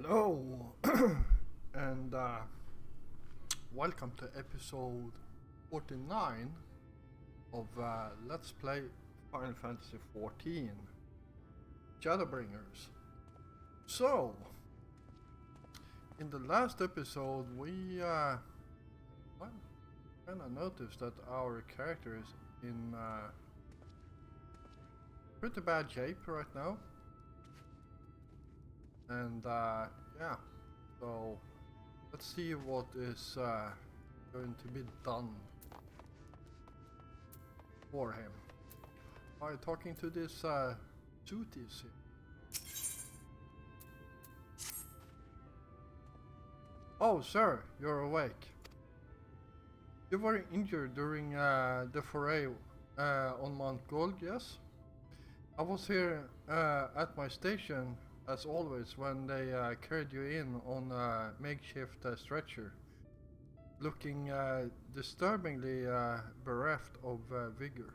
Hello, and welcome to episode 49 of Let's Play Final Fantasy XIV Shadowbringers. So, in the last episode, we kind of noticed that our character is in pretty bad shape right now. And yeah, so let's see what is going to be done for him. By talking to this Sutis here. Oh, sir, you're awake. You were injured during the foray on Mount Gold, yes? I was here at my station as always when they carried you in on a makeshift stretcher, looking disturbingly bereft of vigor.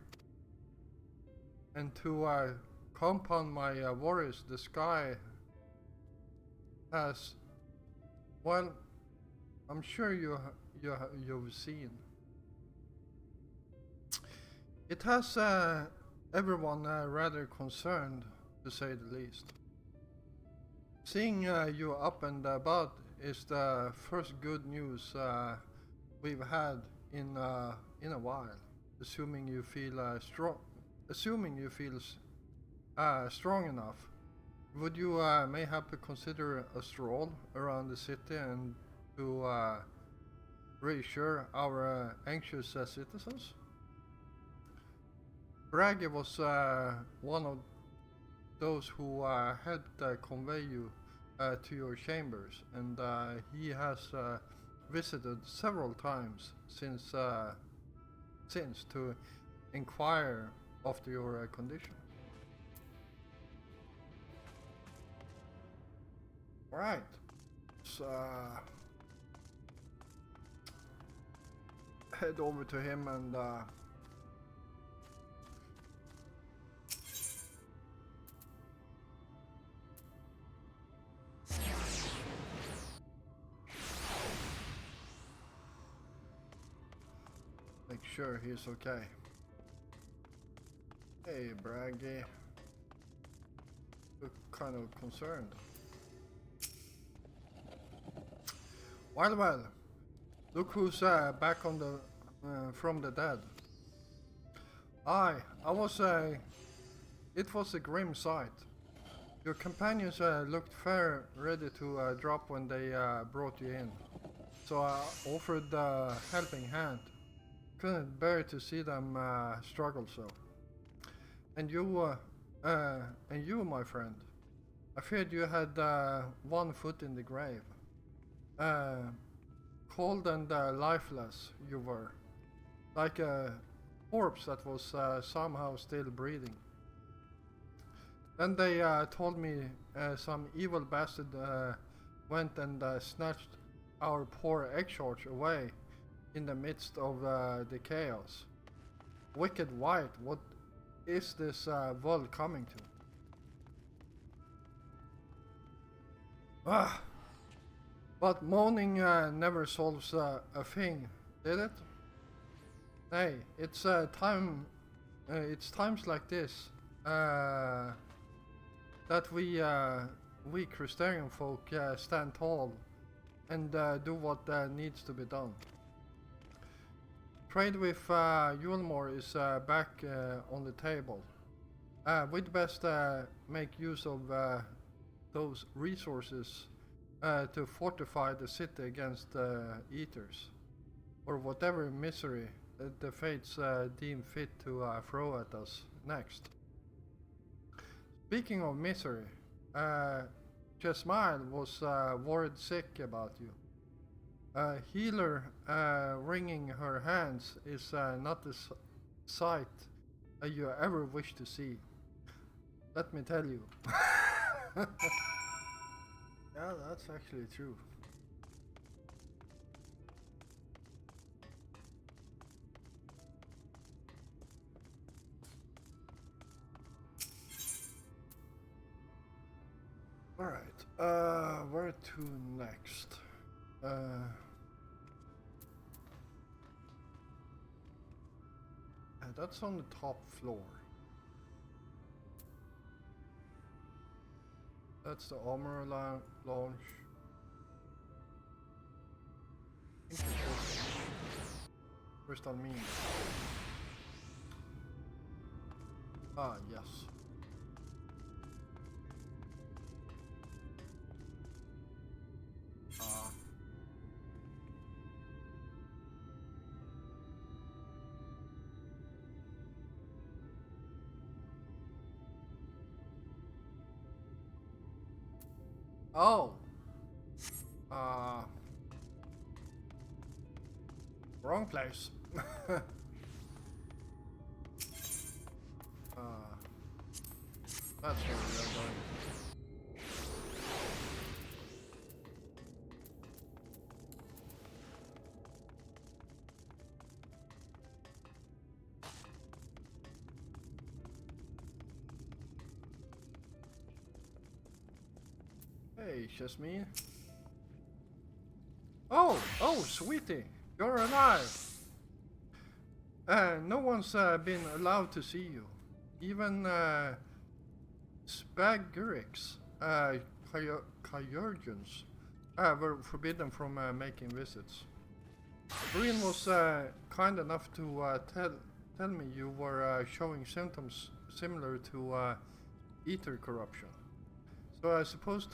And to compound my worries, the sky has, well, I'm sure you've seen. It has everyone rather concerned, to say the least. Seeing you up and about is the first good news we've had in a while. Assuming you feel strong enough, would you mayhap consider a stroll around the city and to reassure our anxious citizens? Bragg was one of those who helped convey you to your chambers, and he has visited several times since to inquire after your condition. Right, so head over to him and make sure he's okay. Hey, Braggy. Look kind of concerned. Well, look who's back on the from the dead. I was it was a grim sight. Your companions looked fair ready to drop when they brought you in, so I offered a helping hand. Couldn't bear to see them struggle so. And you, my friend, I feared you had one foot in the grave. Cold and lifeless you were, like a corpse that was somehow still breathing. Then they told me some evil bastard went and snatched our poor Exarch away in the midst of the chaos. Wicked White, what is this world coming to? Ah, but moaning never solves a thing, did it? Nay, it's times like this that we Crystarian folk stand tall and do what needs to be done. Trade with Yulmore is back on the table. We'd best make use of those resources to fortify the city against eaters, or whatever misery the fates deem fit to throw at us next. Speaking of misery, Jesmail was worried sick about you. A healer wringing her hands is not a sight you ever wish to see. Let me tell you. Yeah, that's actually true. Alright, where to next? That's on the top floor. That's the armor launch. Crystal mean. Ah, yes. Oh! Uh, wrong place. That's where we are going. Hey, Jasmine. Oh, sweetie, you're alive. No one's been allowed to see you. Even Spagurix, Kyurgens, were forbidden from making visits. Breen was kind enough to tell me you were showing symptoms similar to ether corruption. So I suppose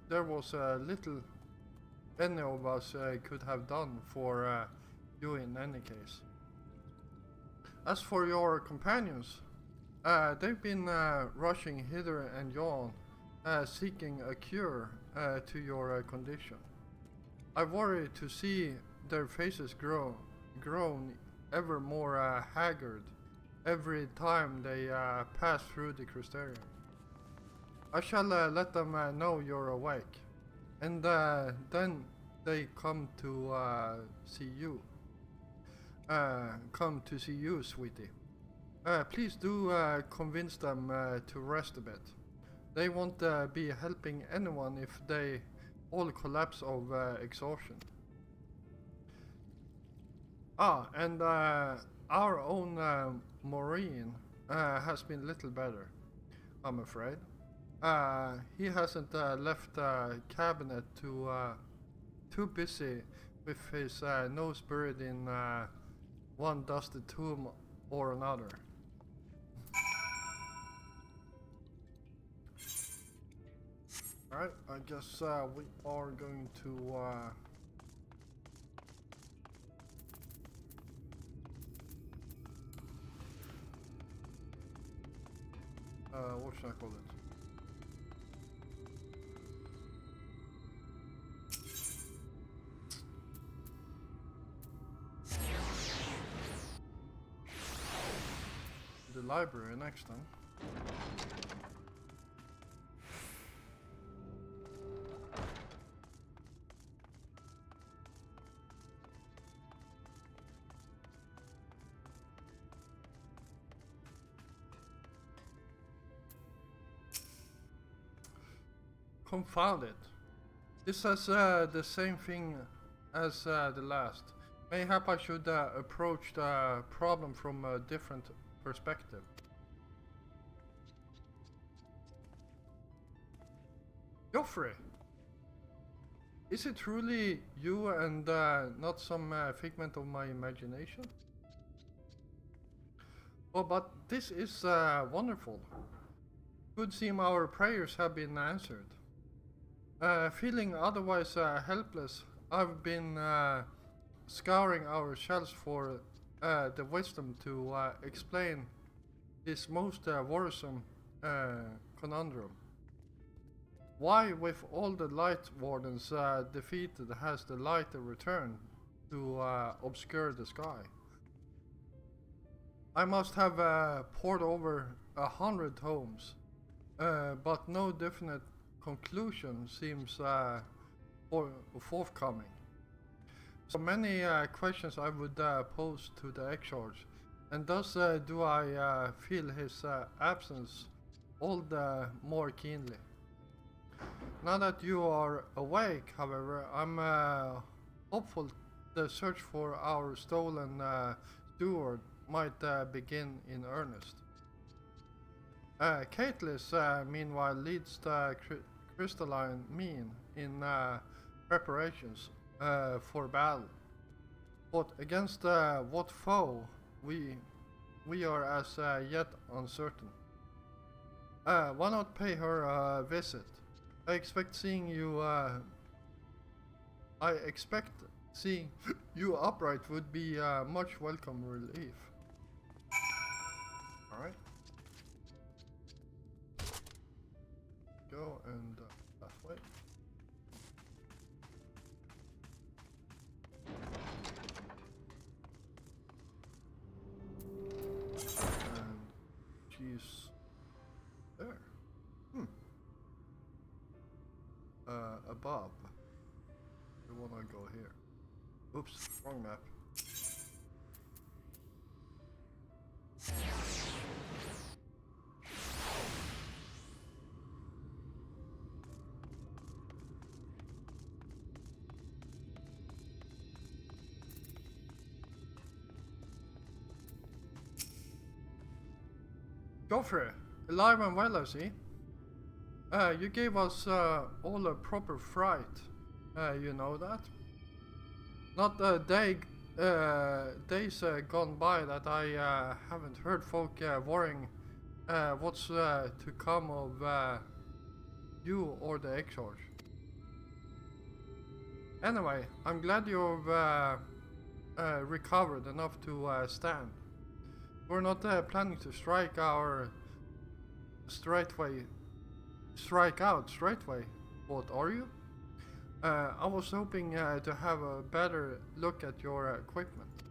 there was little any of us could have done for you in any case. As for your companions, they've been rushing hither and yon, seeking a cure to your condition. I worry to see their faces grown ever more haggard every time they pass through the crystarium. I shall let them know you're awake, and then they come to see you. Come to see you, sweetie. Please do convince them to rest a bit. They won't be helping anyone if they all collapse of exhaustion. And our own Maureen has been little better, I'm afraid. He hasn't left the cabinet too busy with his nose buried in one dusted tomb or another. Alright, I guess we are going to what should I call it? The library next time. Confound it. This has the same thing as the last. Mayhap I should approach the problem from a different perspective. Joffrey! Is it truly you and not some figment of my imagination? Oh, but this is wonderful. Good seem our prayers have been answered. Feeling otherwise helpless, I've been scouring our shelves for the wisdom to explain this most worrisome conundrum. Why, with all the light wardens defeated, has the light returned to obscure the sky? I must have pored over 100 tomes, but no definite conclusion seems forthcoming. So many questions I would pose to the XIV, and thus do I feel his absence all the more keenly. now that you are awake, however, I'm hopeful the search for our stolen steward might begin in earnest. Caitlys, meanwhile, leads the crystalline mean in preparations for battle. But against what foe we are as yet uncertain. Why not pay her a visit? I expect seeing you. I expect seeing you upright would be much welcome relief. All right. Go and that way. And she's there. Above. We wanna go here. Oops, wrong map. Joffrey, alive and well, I see. You gave us all a proper fright. You know that? Not a day, days gone by that I haven't heard folk worrying what's to come of you or the X-Charge. Anyway, I'm glad you've recovered enough to stand. We're not planning to strike out straightway, what are you? I was hoping to have a better look at your equipment.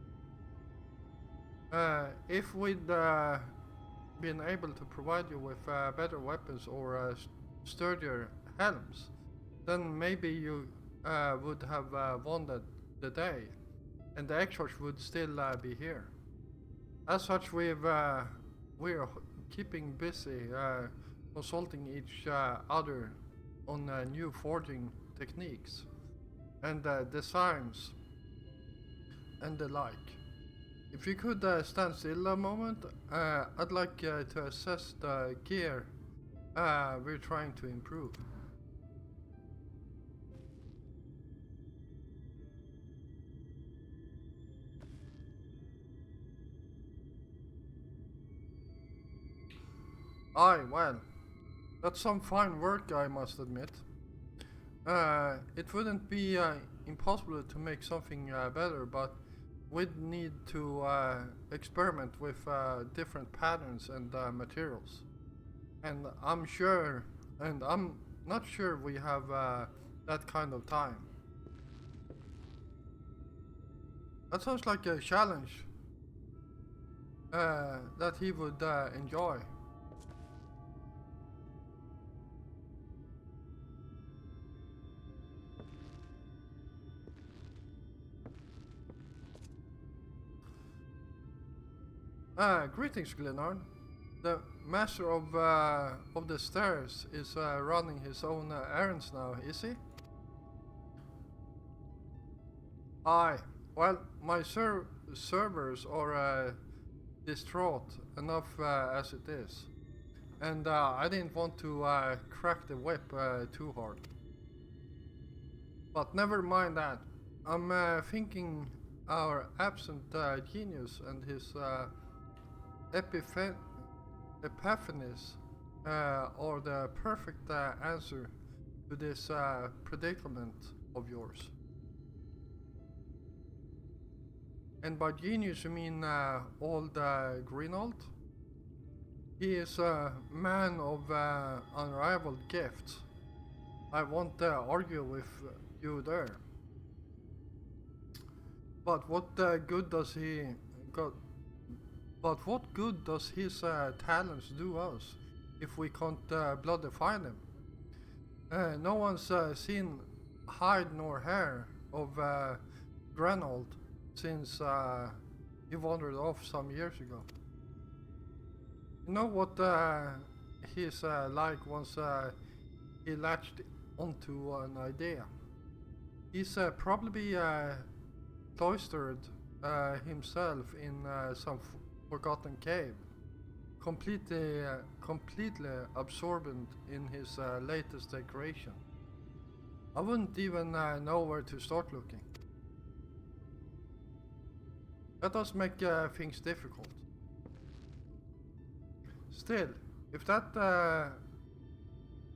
If we'd been able to provide you with better weapons or sturdier helms, then maybe you would have won the day, and the X-Charge would still be here. As such, we're keeping busy consulting each other on new forging techniques and designs and the like. If you could stand still a moment, I'd like to assess the gear we're trying to improve. Aye, well, that's some fine work, I must admit. It wouldn't be impossible to make something better, but we'd need to experiment with different patterns and materials. And I'm not sure we have that kind of time. That sounds like a challenge that he would enjoy. Greetings, Glenarn. The master of the stairs is running his own errands now, is he? Aye. Well, my servers are distraught enough as it is, and I didn't want to crack the whip too hard. But never mind that. I'm thinking our absent genius and his Epiphanies are the perfect answer to this predicament of yours. And by genius you mean old Greenald? He is a man of unrivaled gifts. I won't argue with you there. But what good does he got? But what good does his talents do us if we can't bloody find him? No one's seen hide nor hair of Grenold since he wandered off some years ago. You know what he's like once he latched onto an idea. He's probably cloistered himself in some forgotten cave, completely absorbent in his latest decoration. I wouldn't even know where to start looking. That does make things difficult. Still, if that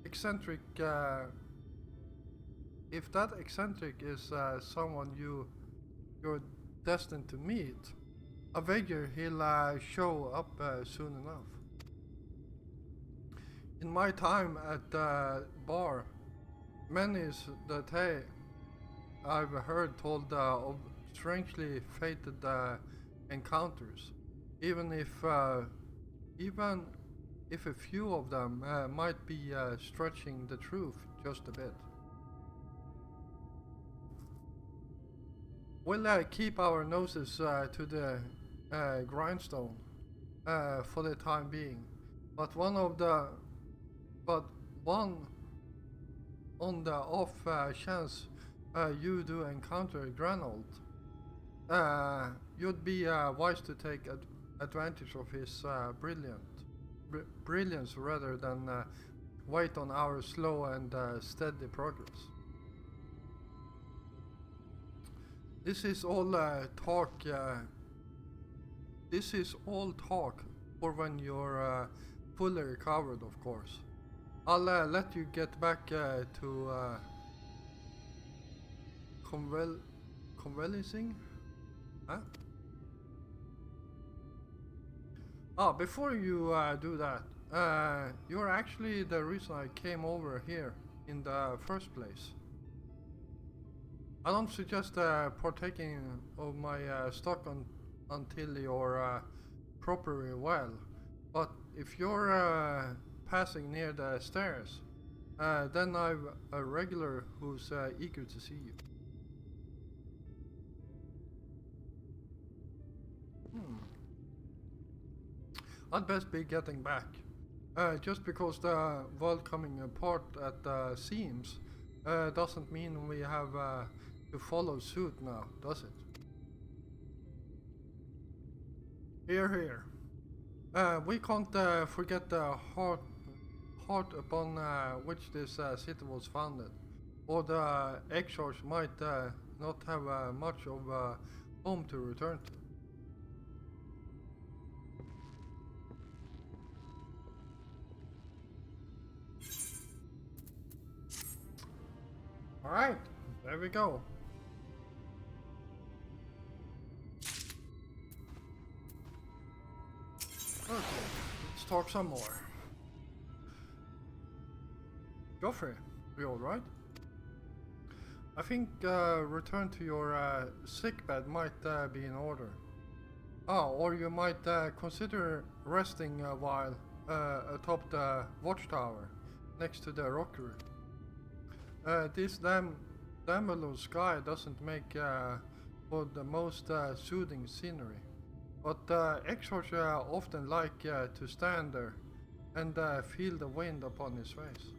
eccentric is someone you're destined to meet, I figure he'll show up soon enough. In my time at the bar, many's the tale I've heard told of strangely fated encounters, even if even if a few of them might be stretching the truth just a bit. We'll keep our noses to the grindstone for the time being, but but one on the off chance you do encounter Granold, you'd be wise to take advantage of his brilliance rather than wait on our slow and steady progress. This is all talk. This is all talk for when you're fully recovered, of course. I'll let you get back to convalescing. Huh? Ah, before you do that, you're actually the reason I came over here in the first place. I don't suggest partaking of my stock until you're properly well, but if you're passing near the stairs, then I've a regular who's eager to see you. I'd best be getting back. Just because the world coming apart at the seams doesn't mean we have to follow suit now, does it? Here, here. We can't forget the heart upon which this city was founded, or the exiles might not have much of a home to return to. Alright, there we go. Okay, let's talk some more. Joffrey, you alright? I think return to your sickbed might be in order. Oh, or you might consider resting a while atop the watchtower next to the rockery. This damn sky doesn't make for the most soothing scenery, but exorcs often like to stand there and feel the wind upon his face.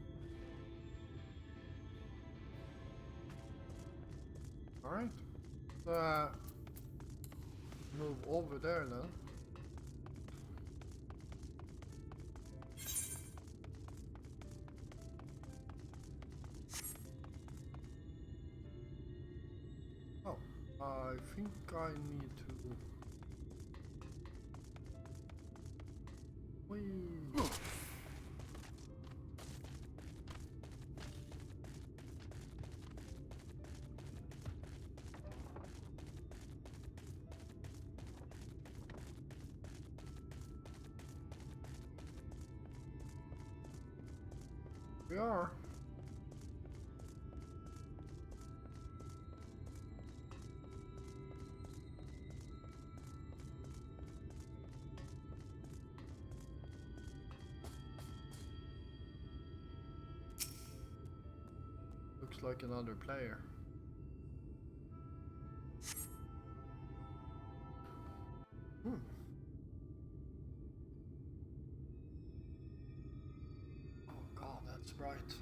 Alright, move over there then. Oh, I think I need to... Whee! We are. Looks like another player. Hmm. Oh god, that's bright.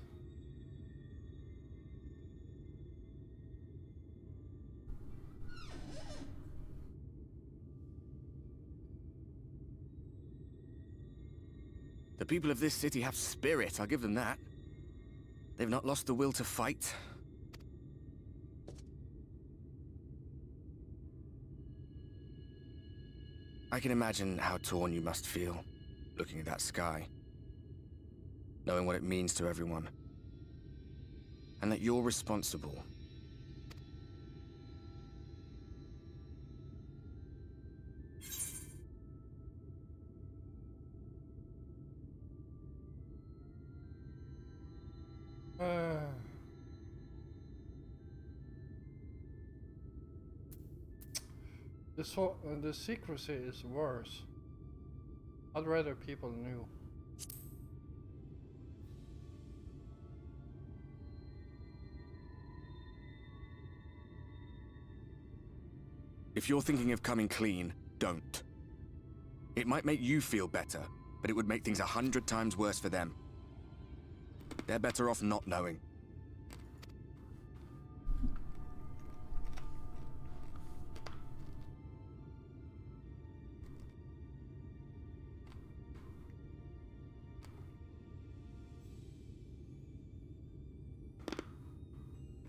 The people of this city have spirit, I'll give them that. They've not lost the will to fight. I can imagine how torn you must feel, looking at that sky. Knowing what it means to everyone. And that you're responsible. The secrecy is worse. I'd rather people knew. If you're thinking of coming clean, don't. It might make you feel better, but it would make things 100 times worse for them. They're better off not knowing.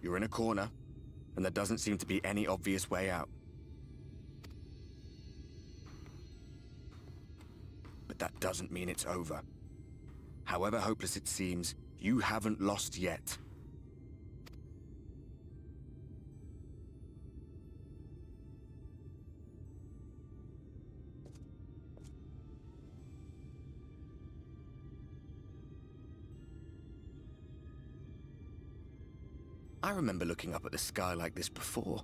You're in a corner, and there doesn't seem to be any obvious way out. But that doesn't mean it's over. However hopeless it seems, you haven't lost yet. I remember looking up at the sky like this before.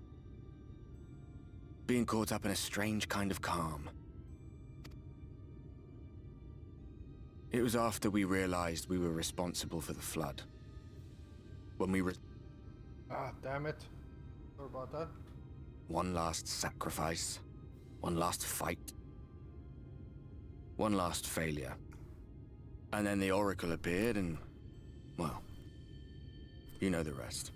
Being caught up in a strange kind of calm. It was after we realized we were responsible for the flood. When we Ah, damn it. Sorry about that. One last sacrifice. One last fight. One last failure. And then the Oracle appeared and, well, you know the rest.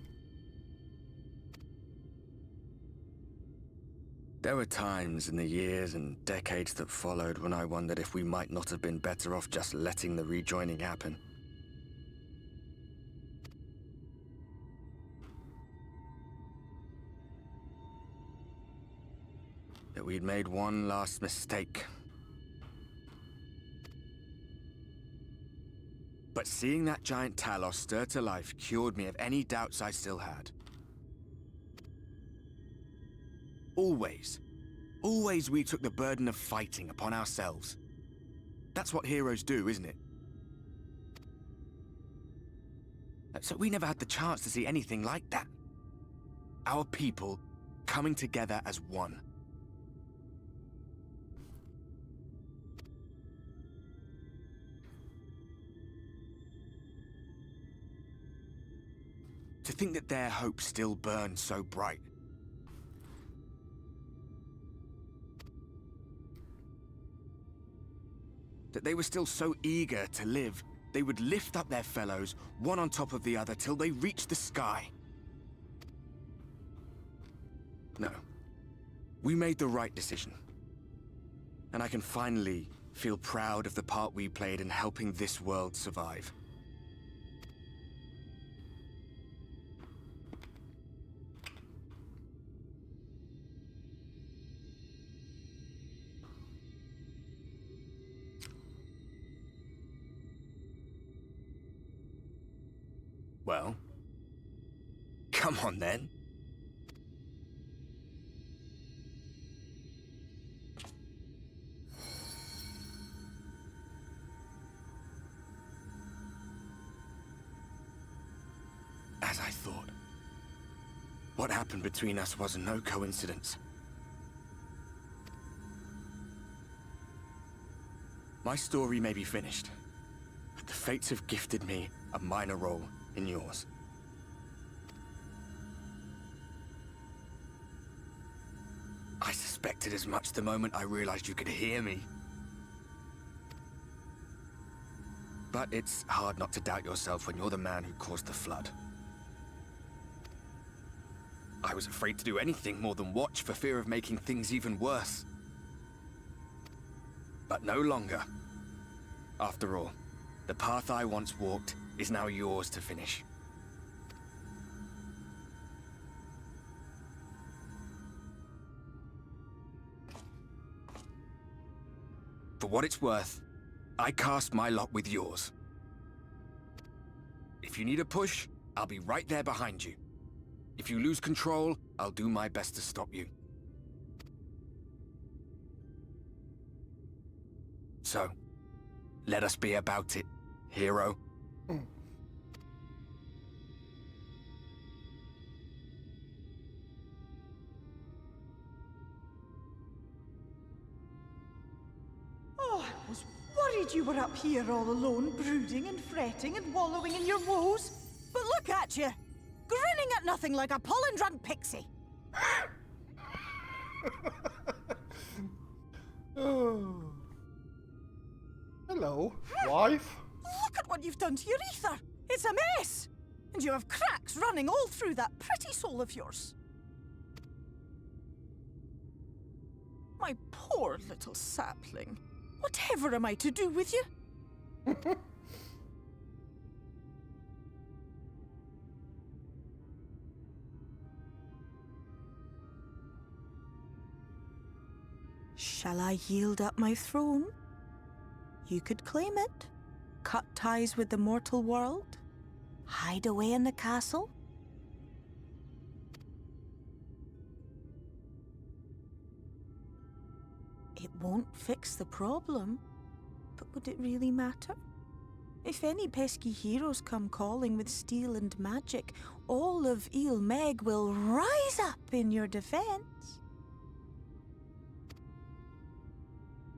There were times in the years and decades that followed when I wondered if we might not have been better off just letting the rejoining happen. That we'd made one last mistake. But seeing that giant Talos stir to life cured me of any doubts I still had. Always we took the burden of fighting upon ourselves. That's what heroes do, isn't it? So we never had the chance to see anything like that. Our people coming together as one. To think that their hope still burns so bright. That they were still so eager to live, they would lift up their fellows, one on top of the other, till they reached the sky. No. We made the right decision. And I can finally feel proud of the part we played in helping this world survive. Well, come on then. As I thought. What happened between us was no coincidence. My story may be finished, but the fates have gifted me a minor role in yours. I suspected as much the moment I realized you could hear me. But it's hard not to doubt yourself when you're the man who caused the flood. I was afraid to do anything more than watch for fear of making things even worse. But no longer. After all, The path I once walked is now yours to finish. For what it's worth, I cast my lot with yours. If you need a push, I'll be right there behind you. If you lose control, I'll do my best to stop you. So, let us be about it, hero. Oh, I was worried you were up here all alone, brooding and fretting and wallowing in your woes. But look at you, grinning at nothing like a pollen-drunk pixie. Oh. Hello, wife. Look at what you've done to your ether. It's a mess. And you have cracks running all through that pretty soul of yours. My poor little sapling. Whatever am I to do with you? Shall I yield up my throne? You could claim it, cut ties with the mortal world, hide away in the castle. It won't fix the problem, but would it really matter? If any pesky heroes come calling with steel and magic, all of Il Meg will rise up in your defense.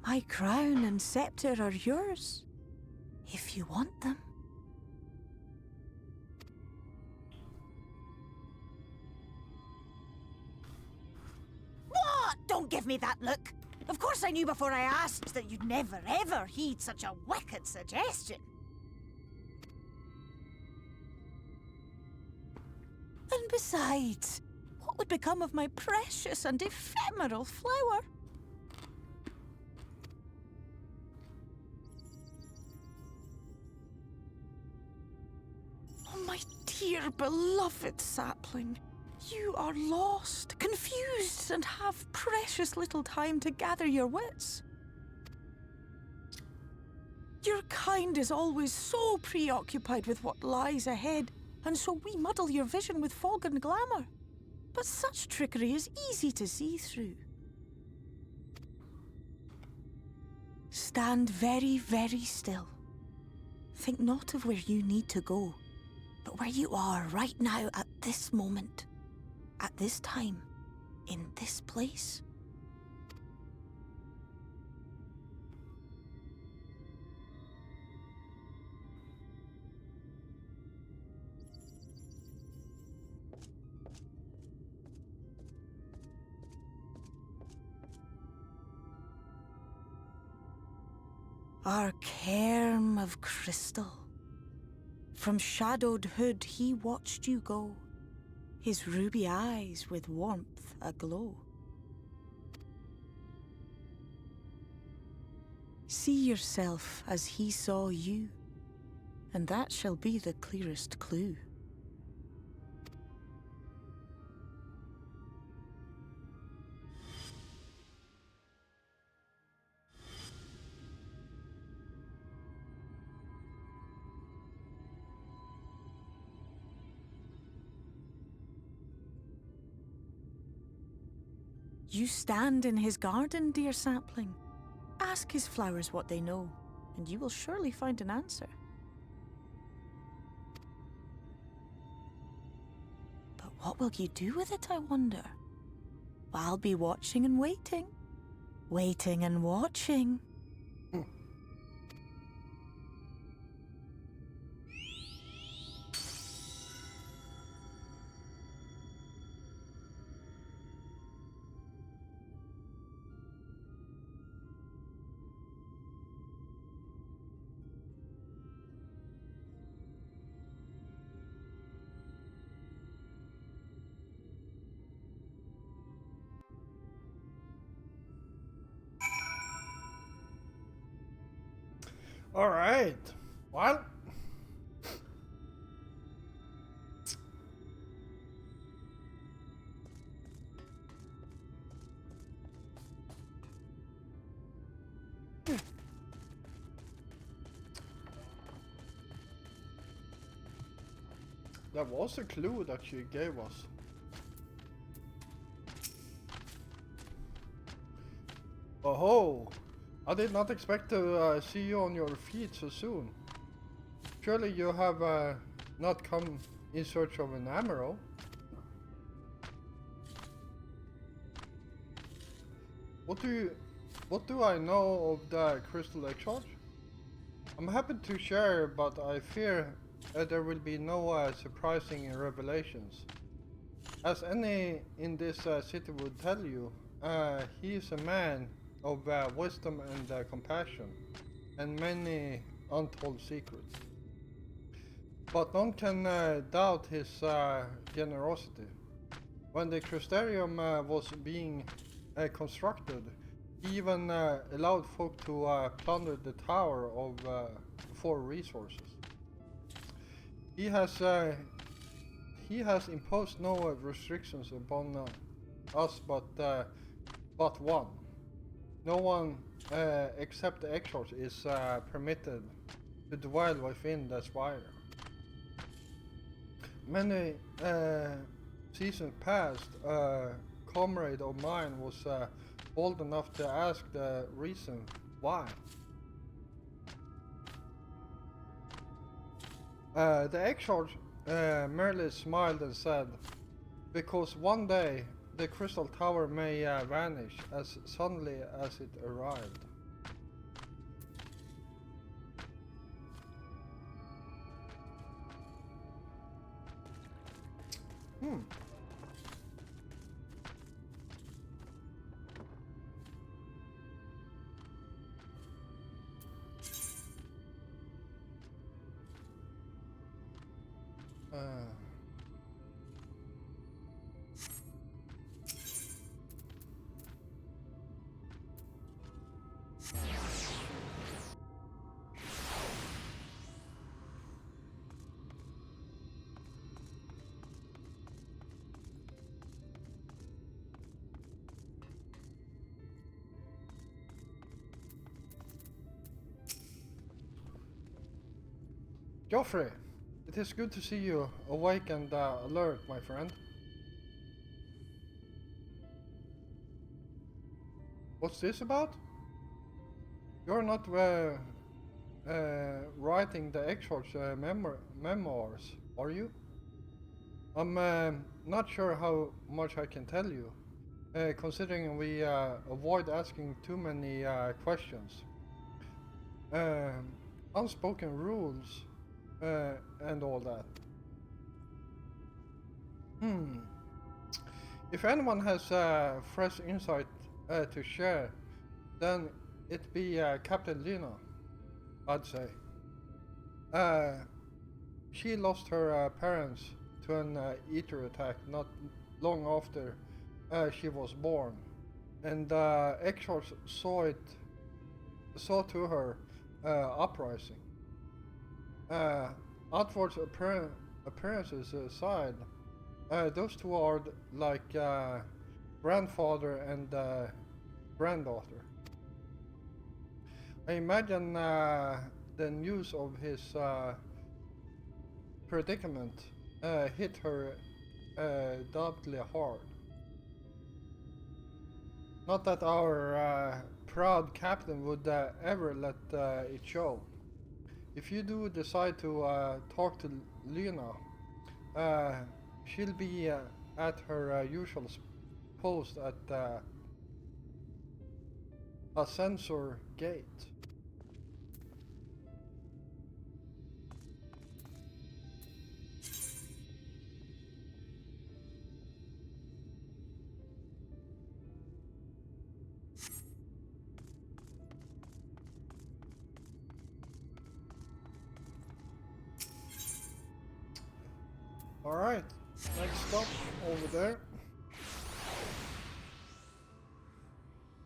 My crown and scepter are yours, if you want them. What? Don't give me that look. Of course I knew before I asked that you'd never ever heed such a wicked suggestion. And besides, what would become of my precious and ephemeral flower? Oh, my dear beloved sapling. You are lost, confused, and have precious little time to gather your wits. Your kind is always so preoccupied with what lies ahead, and so we muddle your vision with fog and glamour. But such trickery is easy to see through. Stand very, very still. Think not of where you need to go, but where you are right now at this moment. At this time, in this place. Our cairn of crystal. From shadowed hood he watched you go, his ruby eyes with warmth aglow. See yourself as he saw you, and that shall be the clearest clue. You stand in his garden, dear sapling. Ask his flowers what they know, and you will surely find an answer. But what will you do with it, I wonder? I'll be watching and waiting. Waiting and watching. All right. Well, that was a clue that she gave us. Oh, I did not expect to see you on your feet so soon. Surely you have not come in search of an emerald? What do I know of the crystal exchange? I'm happy to share, but I fear there will be no surprising revelations. As any in this city would tell you, he is a man of wisdom and compassion, and many untold secrets. But none can doubt his generosity. When the Crystarium was being constructed, he even allowed folk to plunder the tower of for resources. He has imposed no restrictions upon us, but one. No one except the Exors is permitted to dwell within the spire. Many seasons past, a comrade of mine was bold enough to ask the reason why. The Exors merely smiled and said, because one day the crystal tower may vanish as suddenly as it arrived. Hmm. Joffrey, it is good to see you awake and alert, my friend. What's this about? You're not writing the Exorc's memoirs, are you? I'm not sure how much I can tell you, considering we avoid asking too many questions. Unspoken rules and all that. If anyone has fresh insight to share, then it be Captain Lena, I'd say. She lost her parents to an eater attack not long after she was born, and Exors saw to her uprising. Outward appearances aside, those two are like grandfather and granddaughter. I imagine the news of his predicament hit her doubly hard. Not that our proud captain would ever let it show. If you do decide to talk to Lena, she'll be at her usual post at a sensor gate. Alright, next stop over there.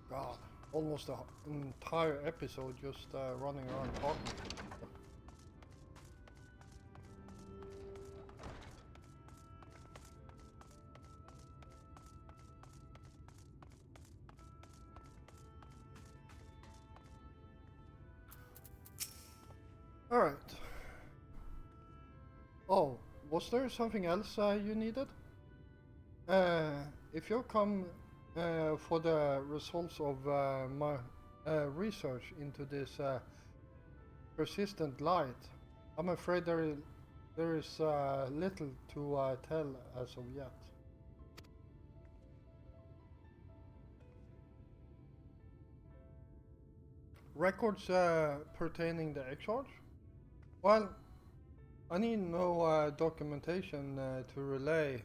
God, almost an entire episode just running around talking. Alright. Oh, was there something else you needed? If you come for the results of my research into this persistent light, I'm afraid there is little to tell as of yet. Records pertaining the XIV? Well, I need no documentation to relay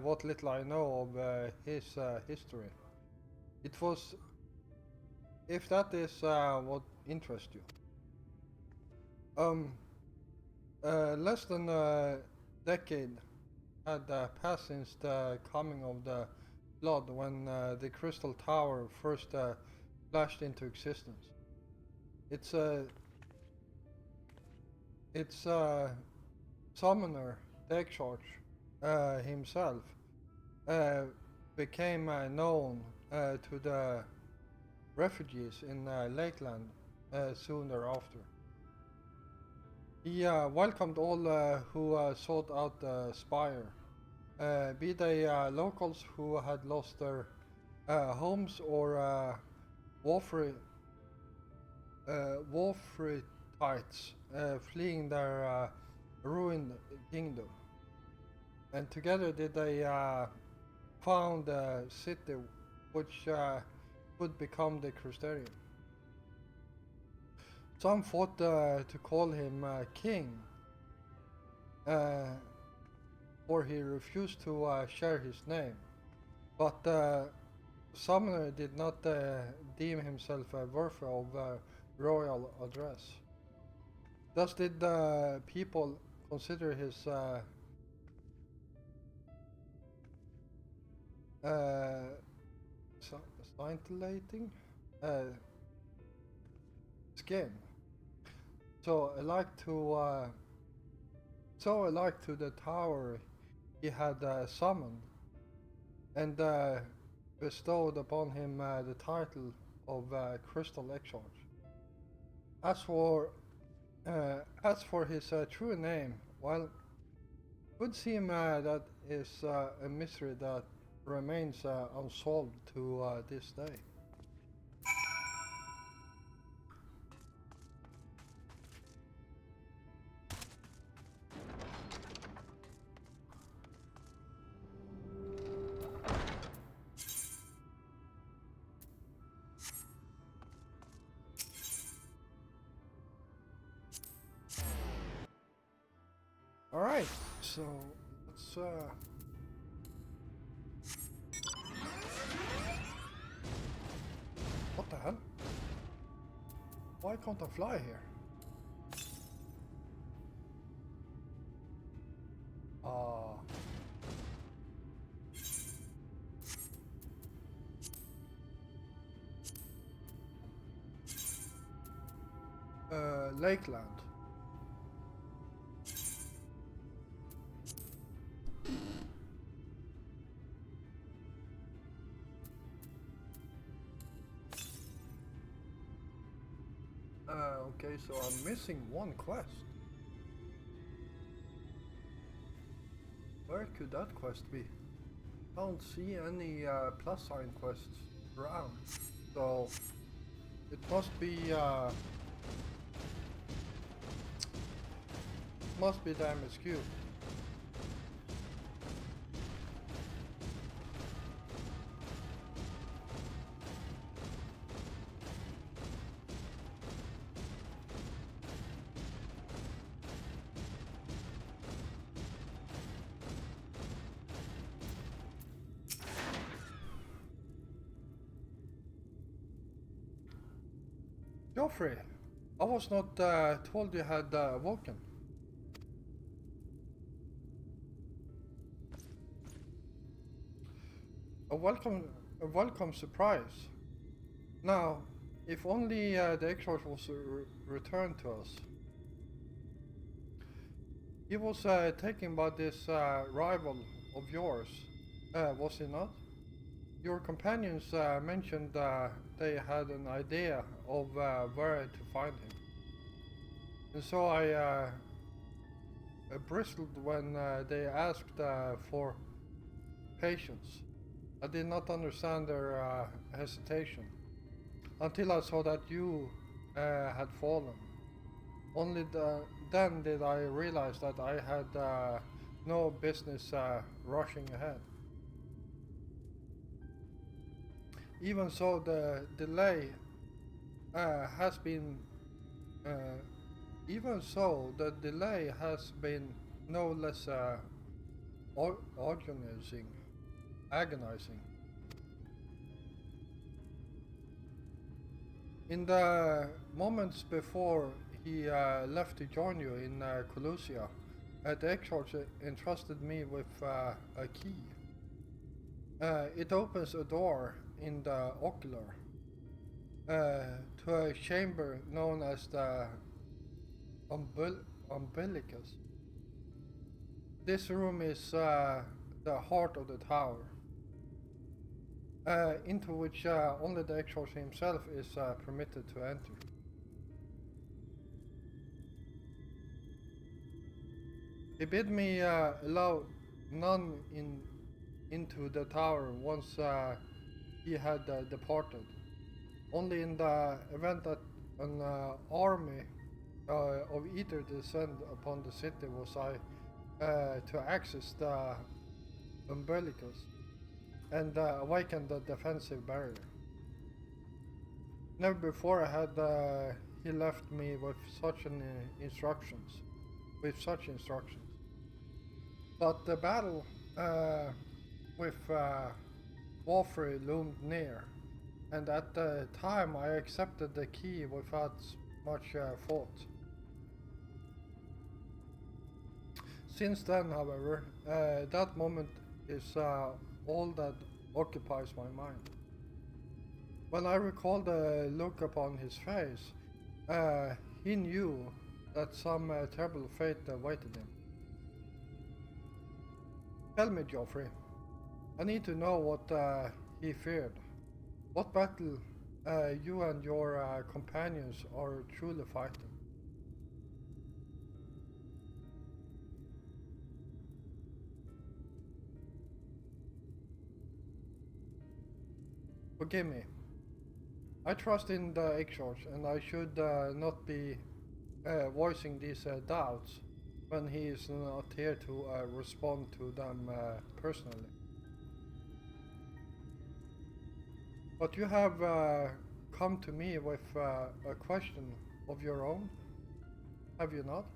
what little I know of his history. It was, if that is what interests you. Less than a decade had passed since the coming of the blood when the Crystal Tower first flashed into existence. Its summoner, the XIV himself, became known to the refugees in Lakeland soon thereafter. He welcomed all who sought out the spire, be they locals who had lost their homes or Wolfrites fleeing their ruined kingdom. And together did they found a city which would become the Crystarium. Some fought to call him king, for he refused to share his name. But the summoner did not deem himself worthy of royal address. Thus did the people consider his scintillating skin so alike to the tower he had summoned, and bestowed upon him the title of Crystal XIV. As for his true name, well, it would seem that is a mystery that remains unsolved to this day. Alright, so let's what the hell? Why can't I fly here? Lakeland. Okay, so I'm missing one quest. Where could that quest be? I don't see any plus sign quests around, so it must be the MSQ. Geoffrey, I was not told you had woken. A welcome surprise. Now, if only the XIV was returned to us. He was taken by this rival of yours, was he not? Your companions mentioned they had an idea of where to find him. And so I bristled when they asked for patience. I did not understand their hesitation until I saw that you had fallen. Only then did I realize that I had no business rushing ahead. Even so, the delay has been no less agonizing. In the moments before he left to join you in Colusia, the Exarch entrusted me with a key. It opens a door in the ocular to a chamber known as the umbilicus. This room is the heart of the tower, into which only the Exarch himself is permitted to enter. He bid me allow none into the tower once he had departed. Only in the event that an army of Ether descend upon the city was I to access the umbilicus and awaken the defensive barrier. Never before had he left me with such instructions. But the battle with Walfrey loomed near, and at the time I accepted the key without much thought. Since then, however, that moment is all that occupies my mind. When I recall the look upon his face, he knew that some terrible fate awaited him. Tell me, Geoffrey, I need to know what he feared. What battle you and your companions are truly fighting. Forgive me. I trust in the Exarch, and I should not be voicing these doubts when he is not here to respond to them personally. But you have come to me with a question of your own, have you not?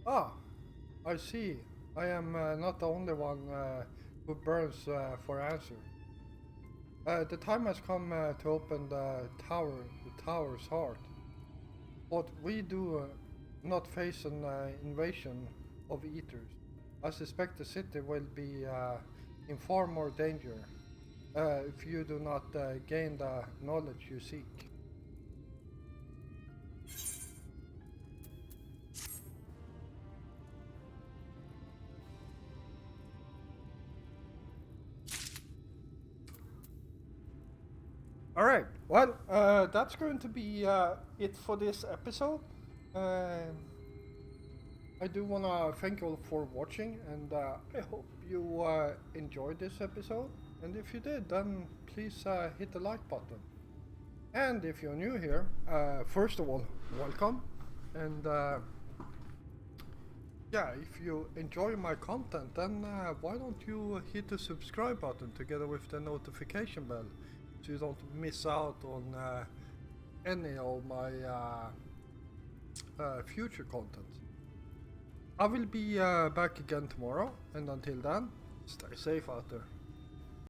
Ah, I see. I am not the only one who burns for answer. The time has come to open the tower's heart. But we do not face an invasion of Ethers. I suspect the city will be in far more danger if you do not gain the knowledge you seek. Alright, well, that's going to be it for this episode. I do want to thank you all for watching, and I hope you enjoyed this episode. And if you did, then please hit the like button. And if you're new here, first of all, welcome. And yeah, if you enjoy my content, then why don't you hit the subscribe button together with the notification bell, so you don't miss out on any of my future content. I will be back again tomorrow, and until then, stay safe out there.